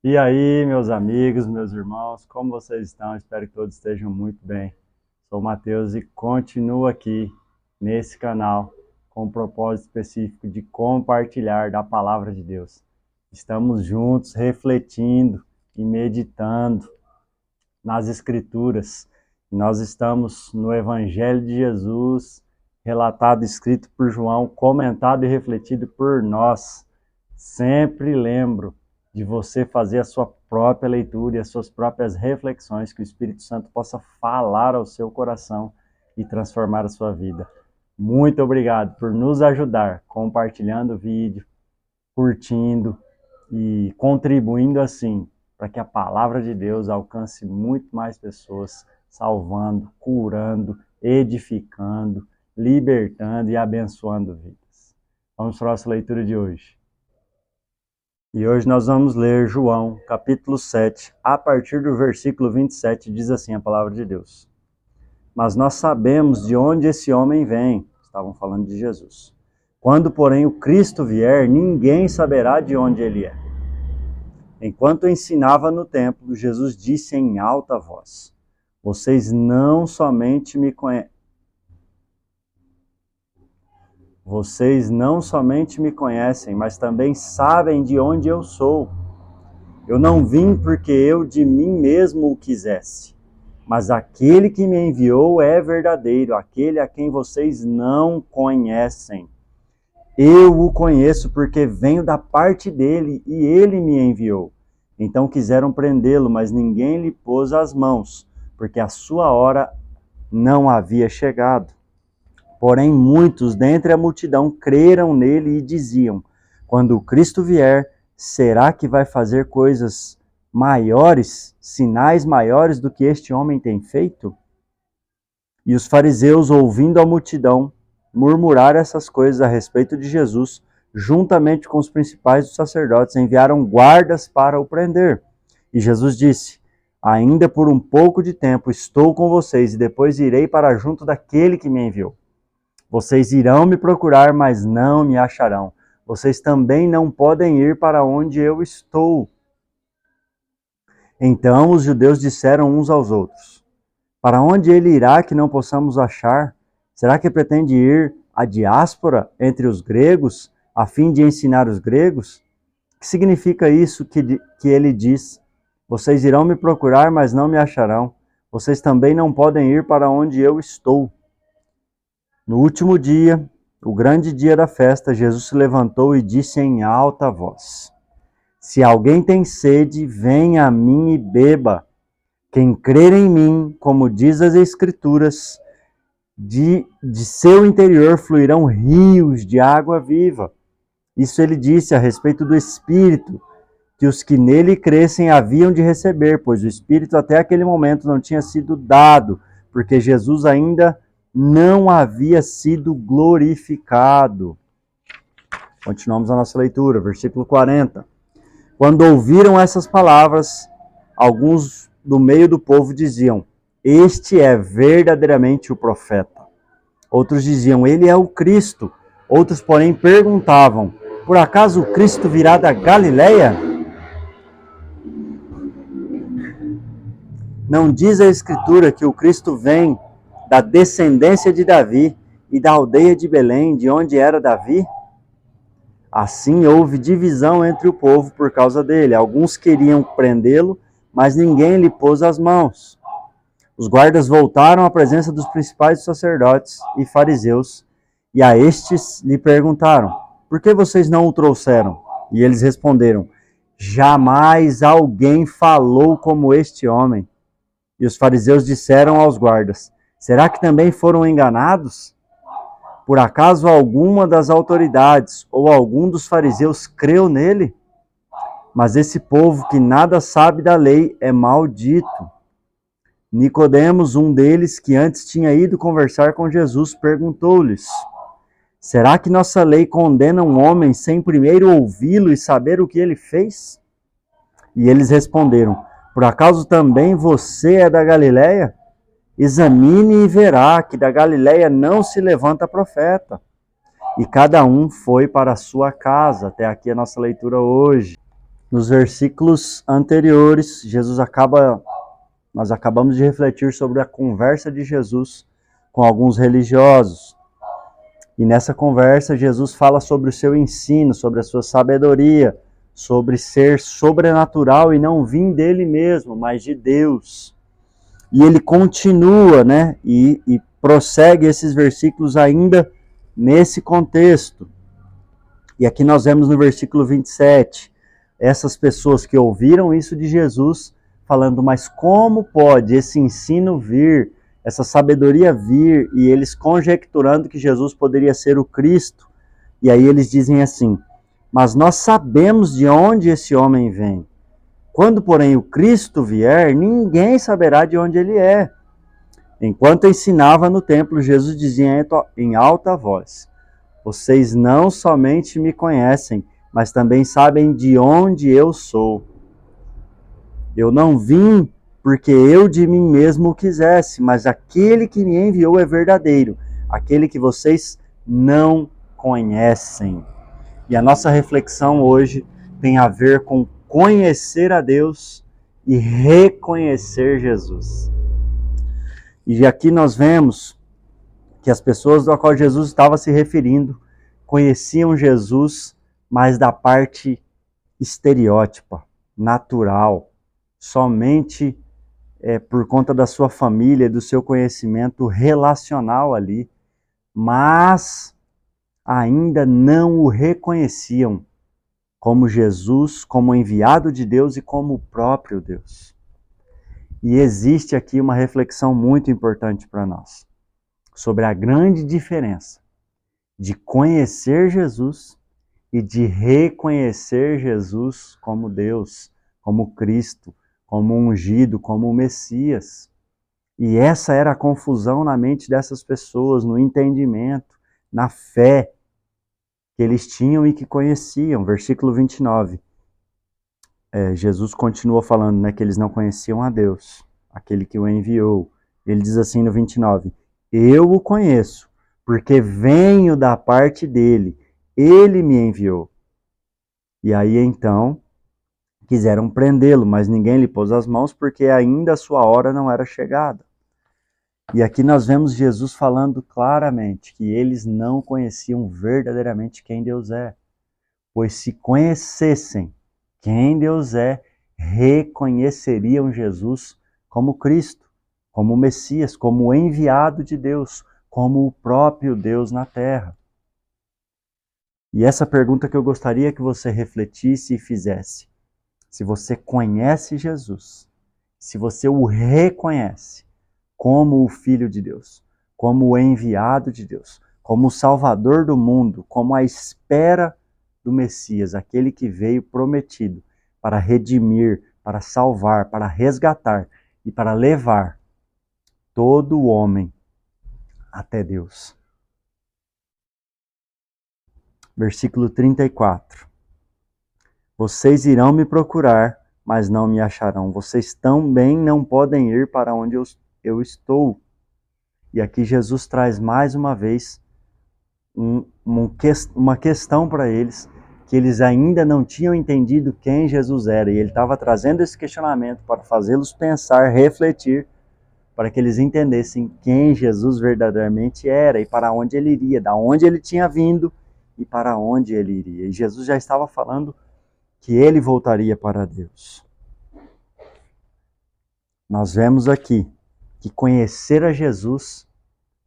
E aí, meus amigos, meus irmãos, como vocês estão? Espero que todos estejam muito bem. Sou o Matheus e continuo aqui nesse canal com um propósito específico de compartilhar da palavra de Deus. Estamos juntos refletindo e meditando nas Escrituras. Nós estamos no Evangelho de Jesus, relatado, escrito por João, comentado e refletido por nós. Sempre lembro de você fazer a sua própria leitura e as suas próprias reflexões, que o Espírito Santo possa falar ao seu coração e transformar a sua vida. Muito obrigado por nos ajudar, compartilhando o vídeo, curtindo e contribuindo assim, para que a palavra de Deus alcance muito mais pessoas, salvando, curando, edificando, libertando e abençoando vidas. Vamos para a nossa leitura de hoje. E hoje nós vamos ler João, capítulo 7, a partir do versículo 27, diz assim a palavra de Deus. Mas nós sabemos de onde esse homem vem, estavam falando de Jesus. Quando, porém, o Cristo vier, ninguém saberá de onde ele é. Enquanto ensinava no templo, Jesus disse em alta voz: Vocês não somente me conhecem, mas também sabem de onde eu sou. Eu não vim porque eu de mim mesmo o quisesse, mas aquele que me enviou é verdadeiro, aquele a quem vocês não conhecem. Eu o conheço porque venho da parte dele e ele me enviou. Então quiseram prendê-lo, mas ninguém lhe pôs as mãos, porque a sua hora não havia chegado. Porém, muitos dentre a multidão creram nele e diziam: Quando o Cristo vier, será que vai fazer coisas maiores, sinais maiores do que este homem tem feito? E os fariseus, ouvindo a multidão murmurar essas coisas a respeito de Jesus, juntamente com os principais dos sacerdotes, enviaram guardas para o prender. E Jesus disse: Ainda por um pouco de tempo estou com vocês, e depois irei para junto daquele que me enviou. Vocês irão me procurar, mas não me acharão. Vocês também não podem ir para onde eu estou. Então os judeus disseram uns aos outros: Para onde ele irá que não possamos achar? Será que pretende ir à diáspora entre os gregos, a fim de ensinar os gregos? O que significa isso que ele diz? Vocês irão me procurar, mas não me acharão. Vocês também não podem ir para onde eu estou. No último dia, o grande dia da festa, Jesus se levantou e disse em alta voz: Se alguém tem sede, venha a mim e beba. Quem crer em mim, como diz as Escrituras, de seu interior fluirão rios de água viva. Isso ele disse a respeito do Espírito, que os que nele crescem haviam de receber, pois o Espírito até aquele momento não tinha sido dado, porque Jesus ainda não havia sido glorificado. Continuamos a nossa leitura, versículo 40. Quando ouviram essas palavras, alguns do meio do povo diziam: Este é verdadeiramente o profeta. Outros diziam: Ele é o Cristo. Outros, porém, perguntavam: Por acaso o Cristo virá da Galileia? Não diz a Escritura que o Cristo vem da descendência de Davi e da aldeia de Belém, de onde era Davi? Assim houve divisão entre o povo por causa dele. Alguns queriam prendê-lo, mas ninguém lhe pôs as mãos. Os guardas voltaram à presença dos principais sacerdotes e fariseus, e a estes lhe perguntaram: Por que vocês não o trouxeram? E eles responderam: Jamais alguém falou como este homem. E os fariseus disseram aos guardas: Será que também foram enganados? Por acaso alguma das autoridades ou algum dos fariseus creu nele? Mas esse povo que nada sabe da lei é maldito. Nicodemos, um deles que antes tinha ido conversar com Jesus, perguntou-lhes: Será que nossa lei condena um homem sem primeiro ouvi-lo e saber o que ele fez? E eles responderam: Por acaso também você é da Galileia? Examine e verá que da Galileia não se levanta profeta. E cada um foi para a sua casa. Até aqui a nossa leitura hoje. Nos versículos anteriores, nós acabamos de refletir sobre a conversa de Jesus com alguns religiosos. E nessa conversa, Jesus fala sobre o seu ensino, sobre a sua sabedoria, sobre ser sobrenatural e não vir dele mesmo, mas de Deus. E ele continua, né? E prossegue esses versículos ainda nesse contexto. E aqui nós vemos no versículo 27, essas pessoas que ouviram isso de Jesus, falando, mas como pode esse ensino vir, essa sabedoria vir, e eles conjecturando que Jesus poderia ser o Cristo. E aí eles dizem assim, mas nós sabemos de onde esse homem vem. Quando, porém, o Cristo vier, ninguém saberá de onde ele é. Enquanto ensinava no templo, Jesus dizia em alta voz, vocês não somente me conhecem, mas também sabem de onde eu sou. Eu não vim porque eu de mim mesmo o quisesse, mas aquele que me enviou é verdadeiro, aquele que vocês não conhecem. E a nossa reflexão hoje tem a ver com conhecer a Deus e reconhecer Jesus. E aqui nós vemos que as pessoas a qual Jesus estava se referindo conheciam Jesus, mas da parte estereótipa, natural, somente por conta da sua família, do seu conhecimento relacional ali, mas ainda não o reconheciam como Jesus, como enviado de Deus e como o próprio Deus. E existe aqui uma reflexão muito importante para nós, sobre a grande diferença de conhecer Jesus e de reconhecer Jesus como Deus, como Cristo, como ungido, como o Messias. E essa era a confusão na mente dessas pessoas, no entendimento, na fé que eles tinham e que conheciam. Versículo 29. Jesus continua falando, né, que eles não conheciam a Deus, aquele que o enviou. Ele diz assim no 29, eu o conheço, porque venho da parte dele, ele me enviou. E aí então quiseram prendê-lo, mas ninguém lhe pôs as mãos, porque ainda a sua hora não era chegada. E aqui nós vemos Jesus falando claramente que eles não conheciam verdadeiramente quem Deus é, pois se conhecessem quem Deus é, reconheceriam Jesus como Cristo, como o Messias, como o enviado de Deus, como o próprio Deus na terra. E essa pergunta que eu gostaria que você refletisse e fizesse. Se você conhece Jesus, se você o reconhece como o Filho de Deus, como o enviado de Deus, como o Salvador do mundo, como a espera do Messias, aquele que veio prometido para redimir, para salvar, para resgatar e para levar todo o homem até Deus. Versículo 34. Vocês irão me procurar, mas não me acharão. Vocês também não podem ir para onde eu estou. E aqui Jesus traz mais uma vez uma questão para eles, que eles ainda não tinham entendido quem Jesus era. E ele estava trazendo esse questionamento para fazê-los pensar, refletir, para que eles entendessem quem Jesus verdadeiramente era e para onde ele iria, da onde ele tinha vindo e para onde ele iria. E Jesus já estava falando que ele voltaria para Deus. Nós vemos aqui que conhecer a Jesus,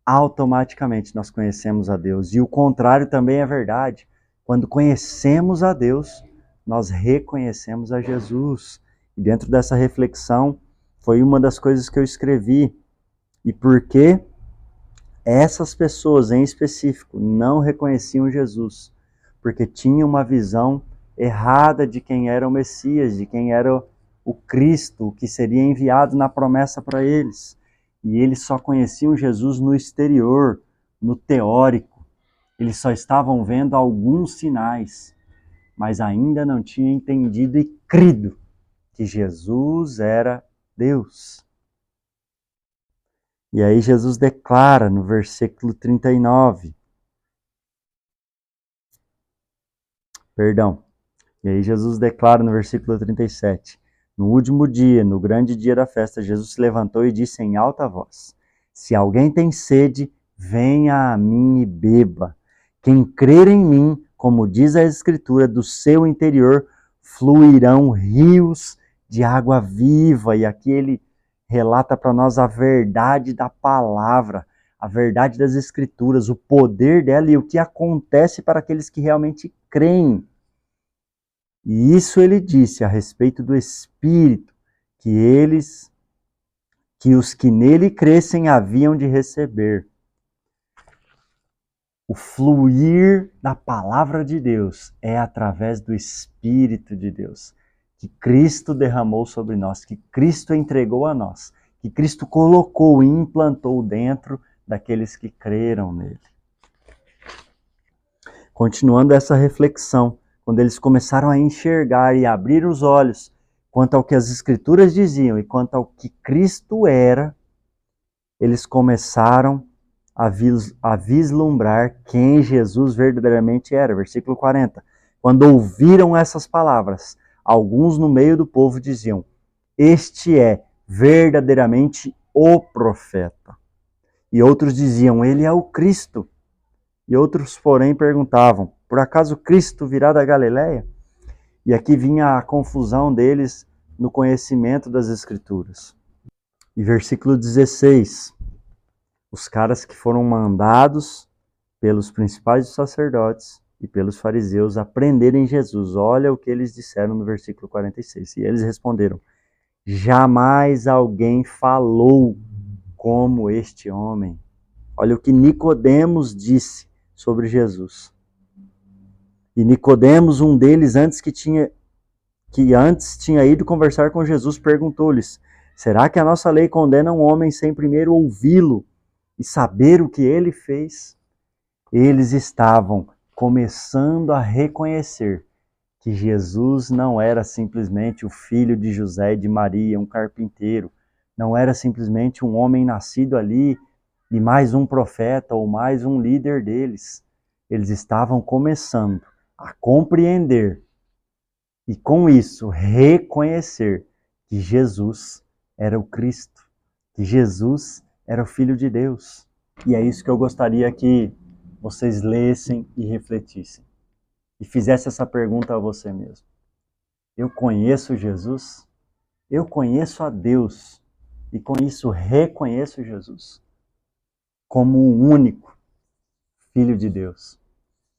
automaticamente nós conhecemos a Deus. E o contrário também é verdade. Quando conhecemos a Deus, nós reconhecemos a Jesus. E dentro dessa reflexão, foi uma das coisas que eu escrevi. E por que essas pessoas em específico não reconheciam Jesus? Porque tinham uma visão errada de quem era o Messias, de quem era o Cristo, que seria enviado na promessa para eles. E eles só conheciam Jesus no exterior, no teórico. Eles só estavam vendo alguns sinais, mas ainda não tinham entendido e crido que Jesus era Deus. E aí Jesus declara no versículo 39, E aí Jesus declara no versículo 37, no último dia, no grande dia da festa, Jesus se levantou e disse em alta voz, se alguém tem sede, venha a mim e beba. Quem crer em mim, como diz a Escritura, do seu interior fluirão rios de água viva. E aqui ele relata para nós a verdade da palavra, a verdade das Escrituras, o poder dela e o que acontece para aqueles que realmente creem. E isso ele disse a respeito do Espírito, que os que nele crescem haviam de receber. O fluir da palavra de Deus é através do Espírito de Deus, que Cristo derramou sobre nós, que Cristo entregou a nós, que Cristo colocou e implantou dentro daqueles que creram nele. Continuando essa reflexão, quando eles começaram a enxergar e abrir os olhos quanto ao que as Escrituras diziam e quanto ao que Cristo era, eles começaram a vislumbrar quem Jesus verdadeiramente era. Versículo 40. Quando ouviram essas palavras, alguns no meio do povo diziam, este é verdadeiramente o profeta. E outros diziam, ele é o Cristo. E outros, porém, perguntavam, por acaso Cristo virá da Galileia? E aqui vinha a confusão deles no conhecimento das Escrituras. E versículo 16, os caras que foram mandados pelos principais sacerdotes e pelos fariseus a prenderem Jesus. Olha o que eles disseram no versículo 46. E eles responderam, jamais alguém falou como este homem. Olha o que Nicodemos disse sobre Jesus. E Nicodemos, um deles, antes tinha ido conversar com Jesus, perguntou-lhes, será que a nossa lei condena um homem sem primeiro ouvi-lo e saber o que ele fez? Eles estavam começando a reconhecer que Jesus não era simplesmente o filho de José e de Maria, um carpinteiro, não era simplesmente um homem nascido ali e mais um profeta ou mais um líder deles. Eles estavam começando a compreender e com isso reconhecer que Jesus era o Cristo, que Jesus era o Filho de Deus. E é isso que eu gostaria que vocês lessem e refletissem. E fizessem essa pergunta a você mesmo. Eu conheço Jesus? Eu conheço a Deus e com isso reconheço Jesus como o único Filho de Deus,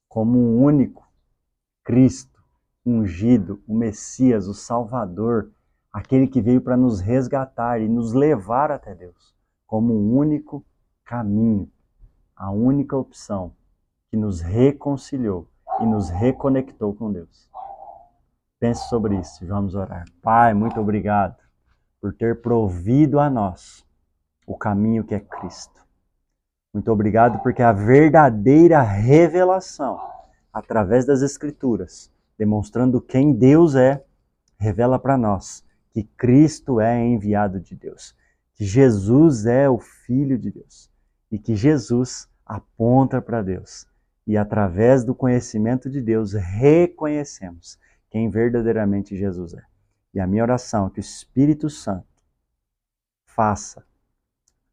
como um único Cristo, ungido, o Messias, o Salvador, aquele que veio para nos resgatar e nos levar até Deus, como um único caminho, a única opção que nos reconciliou e nos reconectou com Deus. Pense sobre isso e vamos orar. Pai, muito obrigado por ter provido a nós o caminho que é Cristo. Muito obrigado porque a verdadeira revelação, através das Escrituras, demonstrando quem Deus é, revela para nós que Cristo é enviado de Deus, que Jesus é o Filho de Deus e que Jesus aponta para Deus. E através do conhecimento de Deus, reconhecemos quem verdadeiramente Jesus é. E a minha oração é que o Espírito Santo faça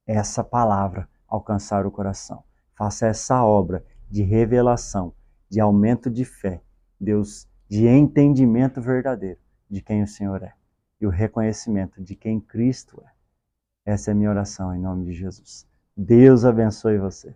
essa palavra alcançar o coração. Faça essa obra de revelação, de aumento de fé, Deus, de entendimento verdadeiro de quem o Senhor é e o reconhecimento de quem Cristo é. Essa é a minha oração em nome de Jesus. Deus abençoe você.